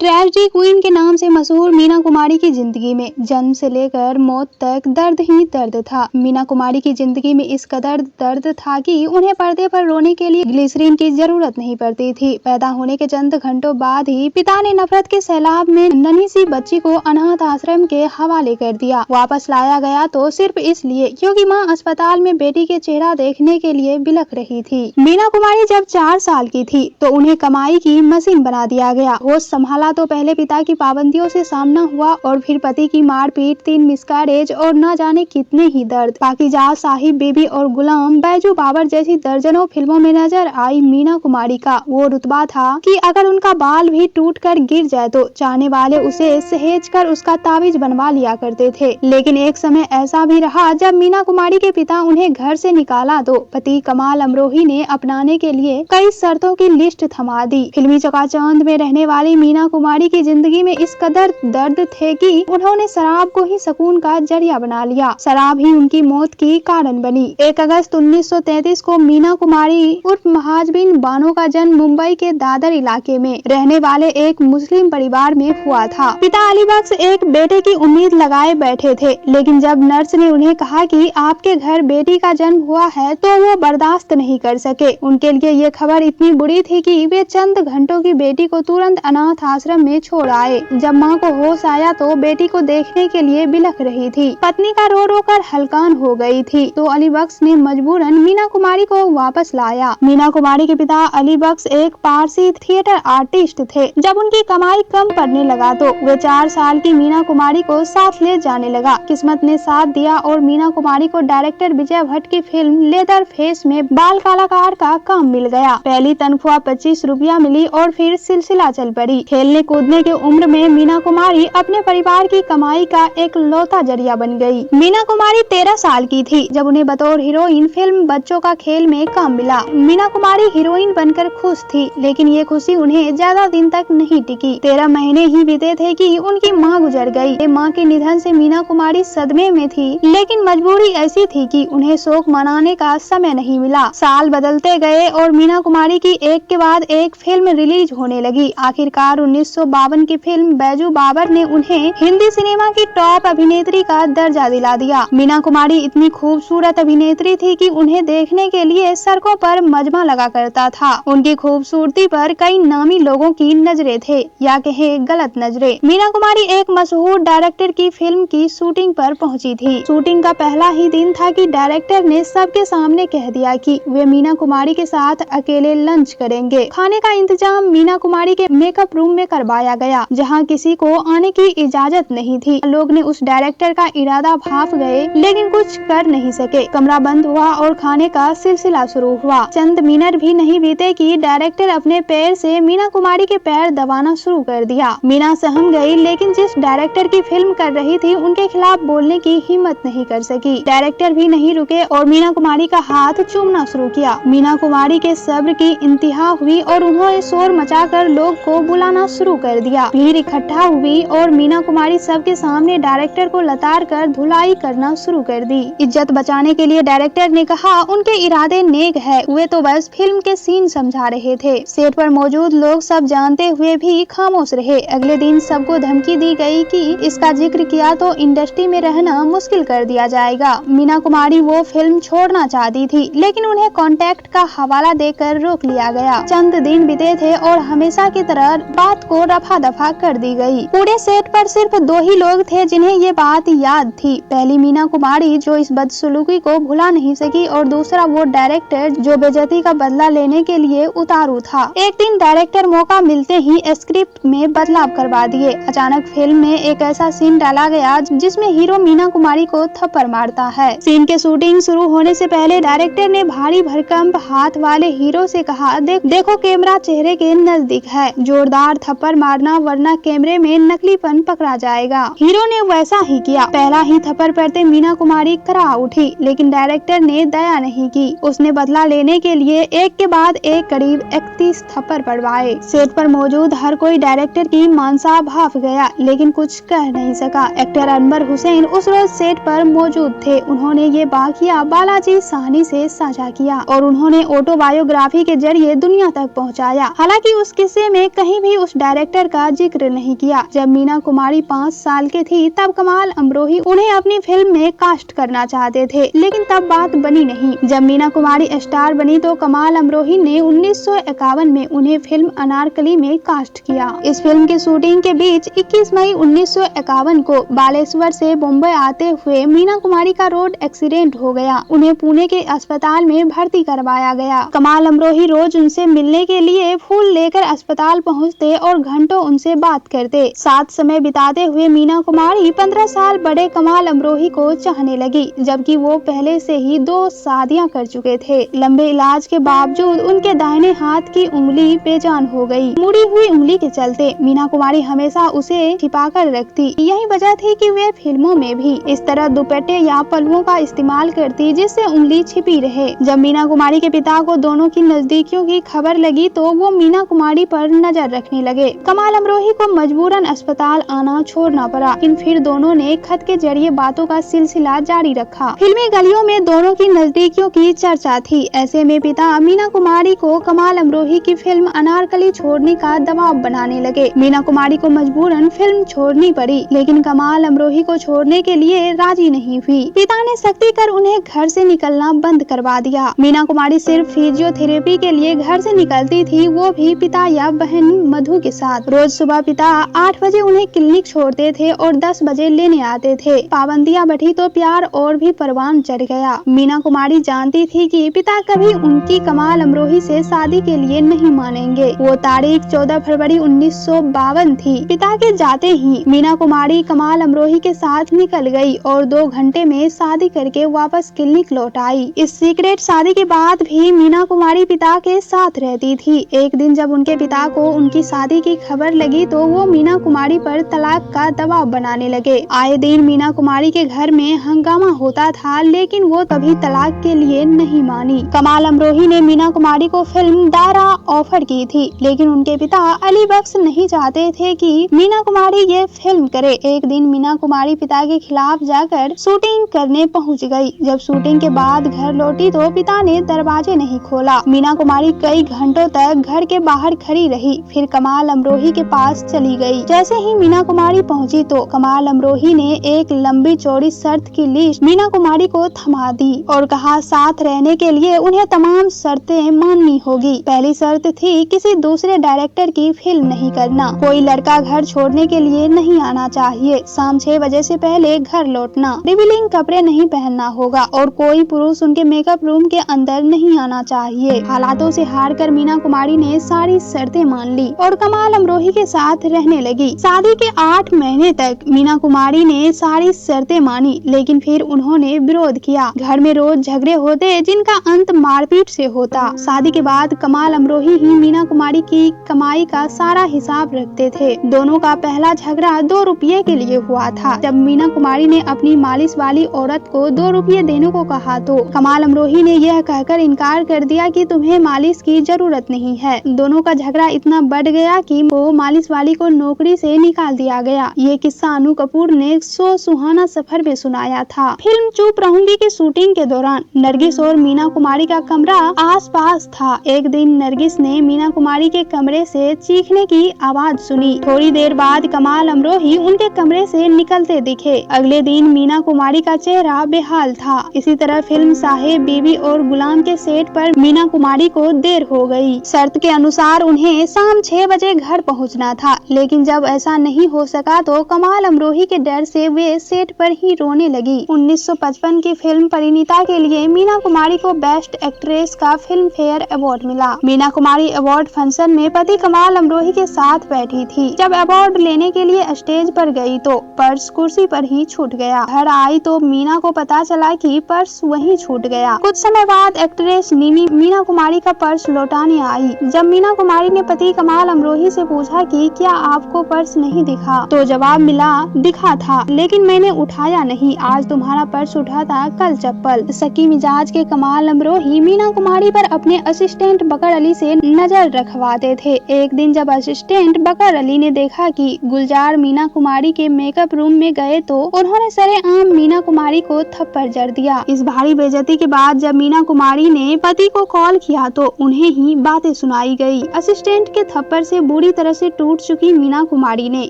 Tragedy queen के नाम से मशहूर मीना कुमारी की जिंदगी में जन्म से लेकर मौत तक दर्द ही दर्द था। मीना कुमारी की जिंदगी में इस कदर दर्द था कि उन्हें पर्दे पर रोने के लिए ग्लिसरीन की जरूरत नहीं पड़ती थी। पैदा होने के चंद घंटों बाद ही पिता ने नफरत के सैलाब में नन्ही सी बच्ची को अनाथ आश्रम के हवाले कर दिया। वापस लाया गया तो सिर्फ इसलिए क्योंकि मां अस्पताल में बेटी के चेहरा देखने के लिए बिलख रही थी। मीना कुमारी जब 4 साल की थी तो उन्हें कमाई की मशीन बना दिया गया। होश संभाला तो पहले पिता की पाबंदियों से सामना हुआ और फिर पति की मारपीट, 3 मिसकैरेज और न जाने कितने ही दर्द। पाकीज़ात, साहिब बीबी और गुलाम, बैजू बाबर जैसी दर्जनों फिल्मों में नजर आई मीना कुमारी का वो रुतबा था कि अगर उनका बाल भी टूट कर गिर जाए तो चाहने वाले उसे सहेज कर उसका ताबीज बनवा लिया करते थे। लेकिन एक समय ऐसा भी रहा जब मीना कुमारी के पिता उन्हें घर से निकाला तो पति कमाल अमरोही ने अपनाने के लिए कई शर्तों की लिस्ट थमा दी। फिल्मी चकाचौंध में रहने वाली मीना कुमारी की जिंदगी में इस कदर दर्द थे कि उन्होंने शराब को ही सुकून का जरिया बना लिया। शराब ही उनकी मौत की कारण बनी। 1 अगस्त 1933 को मीना कुमारी उर्फ महाजबीन बानो का जन्म मुंबई के दादर इलाके में रहने वाले एक मुस्लिम परिवार में हुआ था। पिता अली बख्श एक बेटे की उम्मीद लगाए बैठे थे, लेकिन जब नर्स ने उन्हें कहा कि आपके घर बेटी का जन्म हुआ है तो वो बर्दाश्त नहीं कर सके। उनके लिए ये खबर इतनी बुरी थी कि वे चंद घंटों की बेटी को तुरंत अनाथ आश्रम में छोड़ आए। जब मां को होश आया तो बेटी को देखने के लिए बिलख रही थी। पत्नी का रो रो कर हलकान हो गई थी तो अली बख्श ने मजबूरन मीना कुमारी को वापस लाया। मीना कुमारी के पिता अली बख्श एक पारसी थिएटर आर्टिस्ट थे। जब उनकी कमाई कम पड़ने लगा तो वे 4 साल की मीना कुमारी को साथ ले जाने लगा। किस्मत ने साथ दिया और मीना कुमारी को डायरेक्टर विजय भट्ट की फिल्म लेदर फेस में बाल कलाकार का काम मिल गया। पहली तनख्वाह 25 रुपया मिली और फिर सिलसिला चल पड़ी। खेलने कूदने की उम्र में मीना कुमारी अपने परिवार की कमाई का एक लौता जरिया बन गई। मीना कुमारी 13 साल की थी जब उन्हें बतौर हीरोइन फिल्म बच्चों का खेल में काम मिला। मीना कुमारी हीरोइन बनकर खुश थी, लेकिन ये खुशी उन्हें ज्यादा दिन तक नहीं टिकी। 13 महीने ही बीते थे कि उनकी मां गुजर गई। मां के निधन से मीना कुमारी सदमे में थी, लेकिन मजबूरी ऐसी थी कि उन्हें शोक मनाने का समय नहीं मिला। साल बदलते गए और मीना कुमारी की एक के बाद एक फिल्म रिलीज होने लगी। आखिरकार 1952 की फिल्म बैजू बाबर ने उन्हें हिंदी सिनेमा की टॉप अभिनेत्री का दर्जा दिला दिया। मीना कुमारी इतनी खूबसूरत अभिनेत्री थी कि उन्हें देखने के लिए सड़कों पर मजमा लगा करता था। उनकी खूबसूरती पर कई नामी लोगों की नजरें थे, या कहे गलत नजरें। मीना कुमारी एक मशहूर डायरेक्टर की फिल्म की शूटिंग पर पहुंची थी। शूटिंग का पहला ही दिन था कि डायरेक्टर ने सबके सामने कह दिया कि वे मीना कुमारी के साथ अकेले लंच करेंगे। खाने का इंतजाम मीना कुमारी के मेकअप रूम में करवाया गया, जहां किसी को आने की इजाजत नहीं थी। लोग ने उस डायरेक्टर का इरादा भांप गए, लेकिन कुछ कर नहीं सके। कमरा बंद हुआ और खाने का सिलसिला शुरू हुआ। चंद मिनट भी नहीं बीते कि डायरेक्टर अपने पैर से मीना कुमारी के पैर दबाना शुरू कर दिया। मीना सहम गई, लेकिन जिस डायरेक्टर की फिल्म कर रही थी उनके खिलाफ बोलने की हिम्मत नहीं कर सकी। डायरेक्टर भी नहीं रुके और मीना कुमारी का हाथ चूमना शुरू किया। मीना कुमारी के सब्र की इंतहा हुई और उन्होंने शोर मचाकर लोग को बुलाना शुरू कर दिया। भीड़ इकट्ठा हुई और मीना कुमारी सबके सामने डायरेक्टर को लताड़ कर धुलाई करना शुरू कर दी। इज्जत बचाने के लिए डायरेक्टर ने कहा उनके इरादे नेक है, वे तो बस फिल्म के सीन समझा रहे थे। सेट पर मौजूद लोग सब जानते हुए भी खामोश रहे। अगले दिन सबको धमकी दी गई कि इसका जिक्र किया तो इंडस्ट्री में रहना मुश्किल कर दिया जाएगा। मीना कुमारी वो फिल्म छोड़ना चाहती थी, लेकिन उन्हें कॉन्ट्रैक्ट का हवाला देकर रोक लिया गया। चंद दिन बीते थे और हमेशा की तरह बात को रफा दफा कर दी गई। पूरे सेट पर सिर्फ 2 ही लोग थे जिन्हें ये बात याद थी। पहली मीना कुमारी जो इस बदसलूकी को भुला नहीं सकी, और दूसरा वो डायरेक्टर जो बेइज्जती का बदला लेने के लिए उतारू था। एक दिन डायरेक्टर मौका मिलते ही स्क्रिप्ट में बदलाव करवा दिए। अचानक फिल्म में एक ऐसा सीन डाला गया जिसमें हीरो मीना कुमारी को थप्पड़ मारता है। सीन के शूटिंग शुरू होने से पहले डायरेक्टर ने भारी भरकम हाथ वाले हीरो से कहा, देखो कैमरा चेहरे के नजदीक है, जोरदार थप्पड़ मारना वरना कैमरे में नकलीपन पकड़ा जाएगा। हीरो ने वैसा ही किया। पहला ही थप्पड़ पड़ते मीना कुमारी करा उठी, लेकिन डायरेक्टर ने दया नहीं की। उसने बदला लेने के लिए एक के बाद एक करीब 31 थप्पड़ पड़वाए। सेट पर मौजूद हर कोई डायरेक्टर की मानसा भाप गया, लेकिन कुछ कह नहीं सका। एक्टर अनवर हुसैन उस रोज सेट पर मौजूद थे। उन्होंने ये वाकया बालाजी साहनी से साझा किया और उन्होंने ऑटोबायोग्राफी के जरिए दुनिया तक पहुँचाया। हालांकि उस किस्से में कहीं भी उस डायरेक्टर डायरेक्टर का जिक्र नहीं किया। जब मीना कुमारी 5 साल के थी तब कमाल अमरोही उन्हें अपनी फिल्म में कास्ट करना चाहते थे, लेकिन तब बात बनी नहीं। जब मीना कुमारी स्टार बनी तो कमाल अमरोही ने 1951 में उन्हें फिल्म अनारकली में कास्ट किया। इस फिल्म की शूटिंग के बीच 21 मई 1951 को बालेश्वर से मुंबई आते हुए मीना कुमारी का रोड एक्सीडेंट हो गया। उन्हें पुणे के अस्पताल में भर्ती करवाया गया। कमाल अमरोही रोज उनसे मिलने के लिए फूल लेकर अस्पताल पहुंचते और घंटों उनसे बात करते। साथ समय बिताते हुए मीना कुमारी 15 साल बड़े कमाल अमरोही को चाहने लगी, जबकि वो पहले से ही 2 शादियां कर चुके थे। लंबे इलाज के बावजूद उनके दाहिने हाथ की उंगली बेजान हो गई। मुड़ी हुई उंगली के चलते मीना कुमारी हमेशा उसे छिपाकर रखती। यही वजह थी कि वे फिल्मों में भी इस तरह दुपट्टे या पल्लुओं का इस्तेमाल करती जिससे उंगली छिपी रहे। जब मीना कुमारी के पिता को दोनों की नजदीकियों की खबर लगी तो वो मीना कुमारी पर नजर रखने लगे। कमाल अमरोही को मजबूरन अस्पताल आना छोड़ना पड़ा, लेकिन फिर दोनों ने खत के जरिए बातों का सिलसिला जारी रखा। फिल्मी गलियों में दोनों की नजदीकियों की चर्चा थी। ऐसे में पिता मीना कुमारी को कमाल अमरोही की फिल्म अनारकली छोड़ने का दबाव बनाने लगे। मीना कुमारी को मजबूरन फिल्म छोड़नी पड़ी, लेकिन कमाल अमरोही को छोड़ने के लिए राजी नहीं हुई। पिता ने सख्ती कर उन्हें घर से निकलना बंद करवा दिया। मीना कुमारी सिर्फ फिजियोथेरेपी के लिए घर से निकलती थी, वो भी पिता या बहन मधु के साथ। रोज सुबह पिता 8 बजे उन्हें क्लिनिक छोड़ते थे और 10 बजे लेने आते थे। पाबंदियां बढ़ी तो प्यार और भी परवान चढ़ गया। मीना कुमारी जानती थी कि पिता कभी उनकी कमाल अमरोही से शादी के लिए नहीं मानेंगे। वो तारीख 14 फरवरी 1952 थी। पिता के जाते ही मीना कुमारी कमाल अमरोही के साथ निकल गई और 2 घंटे में शादी करके वापस क्लिनिक लौट आई। इस सीक्रेट शादी के बाद भी मीना कुमारी पिता के साथ रहती थी। एक दिन जब उनके पिता को उनकी शादी की खबर लगी तो वो मीना कुमारी पर तलाक का दबाव बनाने लगे। आए दिन मीना कुमारी के घर में हंगामा होता था, लेकिन वो कभी तलाक के लिए नहीं मानी। कमाल अमरोही ने मीना कुमारी को फिल्म दायरा ऑफर की थी, लेकिन उनके पिता अली बख्श नहीं चाहते थे कि मीना कुमारी ये फिल्म करे। एक दिन मीना कुमारी पिता के खिलाफ जाकर शूटिंग करने पहुंच गई। जब शूटिंग के बाद घर लौटी तो पिता ने दरवाजे नहीं खोला। मीना कुमारी कई घंटों तक घर के बाहर खड़ी रही, फिर कमाल अमरोही के पास चली गई। जैसे ही मीना कुमारी पहुंची तो कमाल अमरोही ने एक लंबी चौड़ी शर्त की लिस्ट मीना कुमारी को थमा दी और कहा साथ रहने के लिए उन्हें तमाम शर्तें माननी होगी। पहली शर्त थी किसी दूसरे डायरेक्टर की फिल्म नहीं करना, कोई लड़का घर छोड़ने के लिए नहीं आना चाहिए, शाम 6 बजे से पहले घर लौटना, रिवीलिंग कपड़े नहीं पहनना होगा और कोई पुरुष उनके मेकअप रूम के अंदर नहीं आना चाहिए। हालातों से हारकर मीना कुमारी ने सारी शर्तें मान ली और कमाल अमरोही के साथ रहने लगी। शादी के 8 महीने तक मीना कुमारी ने सारी शर्तें मानी, लेकिन फिर उन्होंने विरोध किया। घर में रोज झगड़े होते जिनका अंत मारपीट से होता। शादी के बाद कमाल अमरोही ही मीना कुमारी की कमाई का सारा हिसाब रखते थे। दोनों का पहला झगड़ा 2 रुपये के लिए हुआ था। जब मीना कुमारी ने अपनी मालिश वाली औरत को 2 रुपये देने को कहा तो कमाल अमरोही ने यह कहकर इनकार कर दिया कि तुम्हें मालिश की जरूरत नहीं है। दोनों का झगड़ा इतना बढ़ गया कि वो मालिश वाली को नौकरी से निकाल दिया गया। ये किस्सा अनु कपूर ने शो सुहाना सफर में सुनाया था। फिल्म चुप रहूंगी की शूटिंग के दौरान नरगिस और मीना कुमारी का कमरा आस-पास था। एक दिन नरगिस ने मीना कुमारी के कमरे से चीखने की आवाज सुनी। थोड़ी देर बाद कमाल अमरोही उनके कमरे से निकलते दिखे। अगले दिन मीना कुमारी का चेहरा बेहाल था। इसी तरह फिल्म साहेब बीबी और गुलाम के सेट पर मीना कुमारी को देर हो गई। शर्त के अनुसार उन्हें शाम 6 बजे घर पहुंचना था, लेकिन जब ऐसा नहीं हो सका तो कमाल अमरोही के डर से वे सेट पर ही रोने लगी। 1955 की फिल्म परिणीता के लिए मीना कुमारी को बेस्ट एक्ट्रेस का फिल्म फेयर अवार्ड मिला। मीना कुमारी अवार्ड फंक्शन में पति कमाल अमरोही के साथ बैठी थी। जब अवार्ड लेने के लिए स्टेज पर गई तो पर्स कुर्सी पर ही छूट गया। घर आई तो मीना को पता चला कि पर्स वहीं छूट गया। कुछ समय बाद एक्ट्रेस निमी मीना कुमारी का पर्स लौटाने आई। जब मीना कुमारी ने पति कमाल अमरोही से पूछा कि क्या आपको पर्स नहीं दिखा, तो जवाब मिला दिखा था, लेकिन मैंने उठाया नहीं। आज तुम्हारा पर्स उठा था, कल चप्पल। शकी मिजाज के कमाल अमरोही मीना कुमारी पर अपने असिस्टेंट बकर अली से नजर रखवाते थे। एक दिन जब असिस्टेंट बकर अली ने देखा कि गुलजार मीना कुमारी के मेकअप रूम में गए तो उन्होंने सरेआम मीना कुमारी को थप्पड़ जड़ दिया। इस भारी बेइज्जती के बाद जब मीना कुमारी ने पति को कॉल किया तो उन्हें ही बातें सुनाई गई। असिस्टेंट के थप्पड़ से बुरी पूरी तरह से टूट चुकी मीना कुमारी ने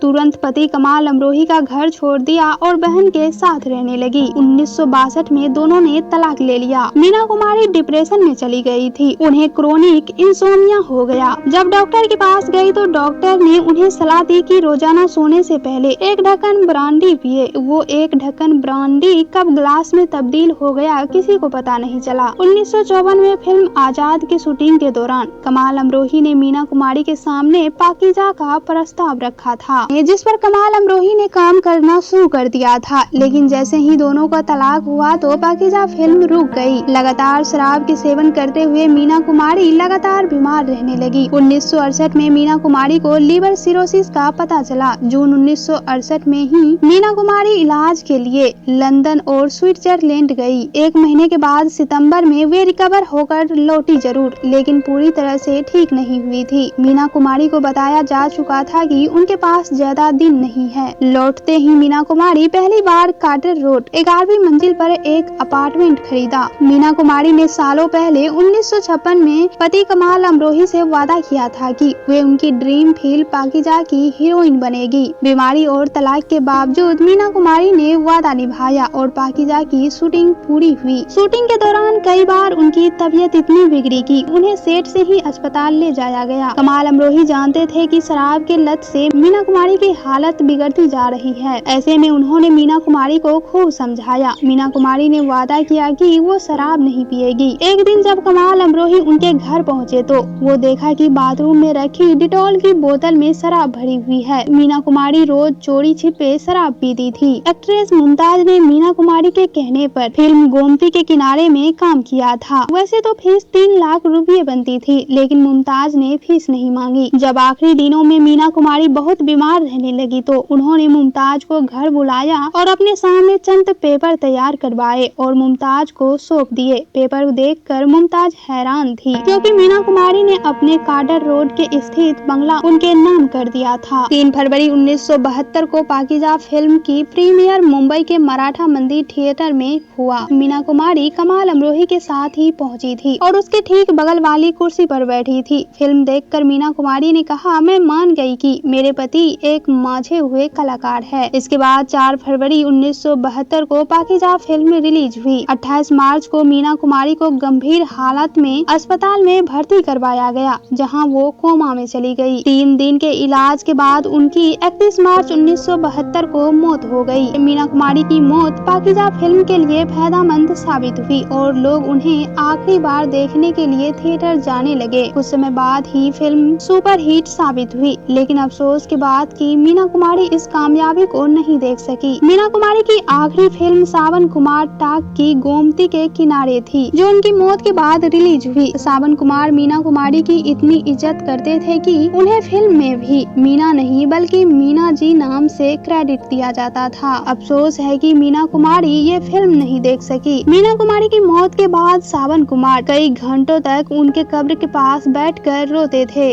तुरंत पति कमाल अमरोही का घर छोड़ दिया और बहन के साथ रहने लगी। 1962 में दोनों ने तलाक ले लिया। मीना कुमारी डिप्रेशन में चली गई थी। उन्हें क्रोनिक इंसोम्निया हो गया। जब डॉक्टर के पास गई तो डॉक्टर ने उन्हें सलाह दी कि रोजाना सोने से पहले एक ढक्कन ब्रांडी पिए। वो एक ढक्कन ब्रांडी कब ग्लास में तब्दील हो गया किसी को पता नहीं चला। 1954 में फिल्म आजाद की शूटिंग के दौरान कमाल अमरोही ने मीना कुमारी के सामने पाकीजा का प्रस्ताव रखा था, जिस पर कमाल अमरोही ने काम करना शुरू कर दिया था। लेकिन जैसे ही दोनों का तलाक हुआ तो पाकीजा फिल्म रुक गई। लगातार शराब के सेवन करते हुए मीना कुमारी लगातार बीमार रहने लगी। 1968 में मीना कुमारी को लीवर सिरोसिस का पता चला। जून 1968 में ही मीना कुमारी इलाज के लिए लंदन और स्विट्जरलैंड गई। एक महीने के बाद सितंबर में वे रिकवर होकर लौटी जरूर, लेकिन पूरी तरह से ठीक नहीं हुई थी। मीना कुमारी को बताया जा चुका था कि उनके पास ज्यादा दिन नहीं है। लौटते ही मीना कुमारी पहली बार कार्टर रोड 11वीं मंजिल पर एक अपार्टमेंट खरीदा। मीना कुमारी ने सालों पहले 1956 में पति कमाल अमरोही से वादा किया था कि वे उनकी ड्रीम फिल्म पाकीजा की हीरोइन बनेगी। बीमारी और तलाक के बावजूद मीना कुमारी ने वादा निभाया और पाकीजा की शूटिंग पूरी हुई। शूटिंग के दौरान कई बार उनकी तबीयत इतनी बिगड़ी कि उन्हें सेट से ही अस्पताल ले जाया गया। कमाल अमरोही जानते थे कि शराब के लत से मीना कुमारी की हालत बिगड़ती जा रही है। ऐसे में उन्होंने मीना कुमारी को खूब समझाया। मीना कुमारी ने वादा किया कि वो शराब नहीं पिएगी। एक दिन जब कमाल अमरोही उनके घर पहुँचे तो वो देखा कि बाथरूम में रखी डिटॉल की बोतल में शराब भरी हुई है। मीना कुमारी रोज चोरी छिपे शराब पीती थी। एक्ट्रेस मुमताज ने मीना कुमारी के कहने पर फिल्म गोमती के किनारे में काम किया था। वैसे तो फीस 3 लाख रुपए बनती थी, लेकिन मुमताज ने फीस नहीं मांगी। जब आखिरी दिनों में मीना कुमारी बहुत बीमार रहने लगी तो उन्होंने मुमताज को घर बुलाया और अपने सामने चंद पेपर तैयार करवाए और मुमताज को सौंप दिए। पेपर देखकर मुमताज हैरान थी, क्योंकि मीना कुमारी ने अपने कार्टर रोड के स्थित बंगला उनके नाम कर दिया था। 3 फरवरी 1972 को पाकीजा फिल्म की प्रीमियर मुंबई के मराठा मंदिर थिएटर में हुआ। मीना कुमारी कमाल अमरोही के साथ ही पहुंची थी और उसके ठीक बगल वाली कुर्सी पर बैठी थी। फिल्म देखकर मीना कुमारी ने कहा, मैं मान गई कि मेरे पति एक मांझे हुए कलाकार है। इसके बाद 4 फरवरी 1972 को पाकीजा फिल्म रिलीज हुई। 28 मार्च को मीना कुमारी को गंभीर हालत में अस्पताल में भर्ती करवाया गया, जहां वो कोमा में चली गई। 3 दिन के इलाज के बाद उनकी 31 मार्च 1972 को मौत हो गई। मीना कुमारी की मौत पाकीजा फिल्म के लिए फायदेमंद साबित हुई और लोग उन्हें आखिरी बार देखने के लिए थिएटर जाने लगे। कुछ समय बाद ही फिल्म सुपर हिट साबित हुई, लेकिन अफसोस की बात कि मीना कुमारी इस कामयाबी को नहीं देख सकी। मीना कुमारी की आखिरी फिल्म सावन कुमार टाक की गोमती के किनारे थी, जो उनकी मौत के बाद रिलीज हुई। सावन कुमार मीना कुमारी की इतनी इज्जत करते थे कि उन्हें फिल्म में भी मीना नहीं बल्कि मीना जी नाम से क्रेडिट दिया जाता था। अफसोस है कि मीना कुमारी ये फिल्म नहीं देख सकी। मीना कुमारी की मौत के बाद सावन कुमार कई घंटों तक उनके कब्र के पास बैठकर रोते थे।